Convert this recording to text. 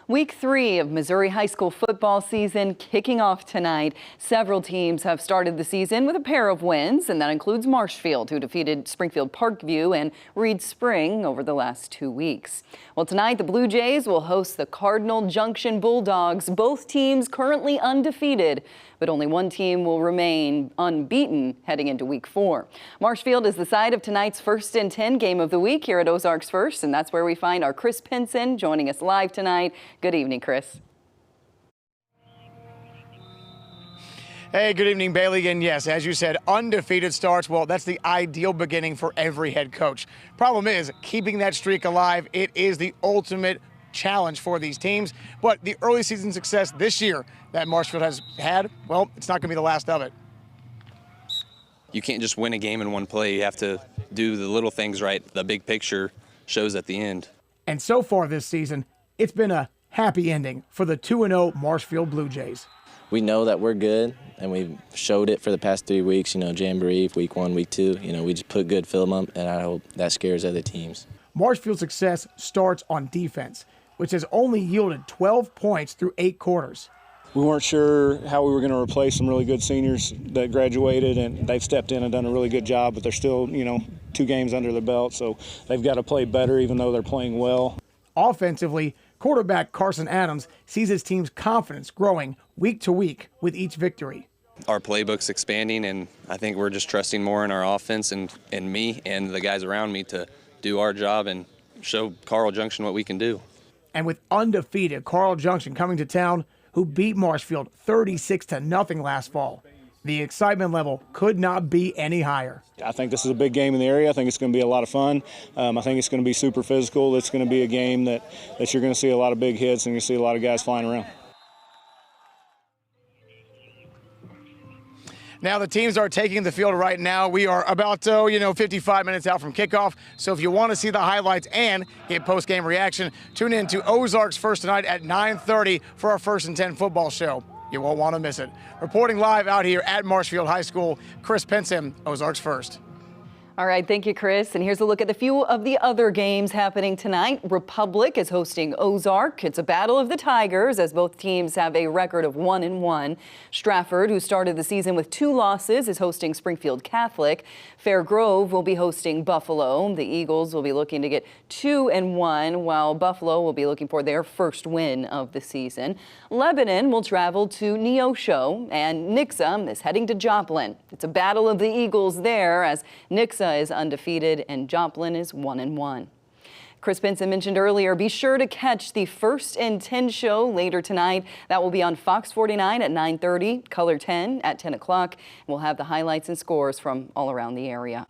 Week 3 of Missouri high school football season kicking off tonight. Several teams have started the season with a pair of wins, and that includes Marshfield, who defeated Springfield Parkview and Reed Spring over the last 2 weeks. Well, tonight the Blue Jays will host the Cardinal Junction Bulldogs. Both teams currently undefeated, but only one team will remain unbeaten heading into Week 4. Marshfield is the site of tonight's 1st and 10 game of the week here at Ozarks First, and that's where we find our Chris Pinson joining us live tonight. Good evening, Chris. Hey, good evening, Bailey. And yes, as you said, undefeated starts. Well, that's the ideal beginning for every head coach. Problem is, keeping that streak alive, it is the ultimate challenge for these teams. But the early season success this year that Marshfield has had, well, it's not going to be the last of it. You can't just win a game in one play. You have to do the little things right. The big picture shows at the end. And so far this season, it's been a happy ending for the 2-0 Marshfield Blue Jays. We know that we're good, and we've showed it for the past 3 weeks. Jamboree, week 1, week 2. We just put good film up, and I hope that scares other teams. Marshfield's success starts on defense, which has only yielded 12 points through 8 quarters. We weren't sure how we were going to replace some really good seniors that graduated, and they've stepped in and done a really good job, but they're still, 2 games under their belt, so they've got to play better even though they're playing well. Offensively, quarterback Carson Adams sees his team's confidence growing week to week with each victory. Our playbook's expanding, and I think we're just trusting more in our offense and me and the guys around me to do our job and show Carl Junction what we can do. And with undefeated Carl Junction coming to town, who beat Marshfield 36-0 last fall, the excitement level could not be any higher. I think this is a big game in the area. I think it's going to be a lot of fun. I think it's going to be super physical. It's going to be a game that you're going to see a lot of big hits and you're going to see a lot of guys flying around. Now the teams are taking the field right now. We are about 55 minutes out from kickoff. So if you want to see the highlights and get post-game reaction, tune in to Ozarks First tonight at 9:30 for our 1st and 10 football show. You won't want to miss it. Reporting live out here at Marshfield High School, Chris Pinson, Ozarks First. All right, thank you, Chris. And here's a look at a few of the other games happening tonight. Republic is hosting Ozark. It's a battle of the Tigers as both teams have a record of 1-1. Stratford, who started the season with 2 losses, is hosting Springfield Catholic. Fair Grove will be hosting Buffalo. The Eagles will be looking to get 2-1, while Buffalo will be looking for their first win of the season. Lebanon will travel to Neosho, and Nixa is heading to Joplin. It's a battle of the Eagles there as Nixa is undefeated and Joplin is 1-1. Chris Pinson mentioned earlier, be sure to catch the 1st and 10 show later tonight. That will be on Fox 49 at 9:30, Color 10 at 10 o'clock. We'll have the highlights and scores from all around the area.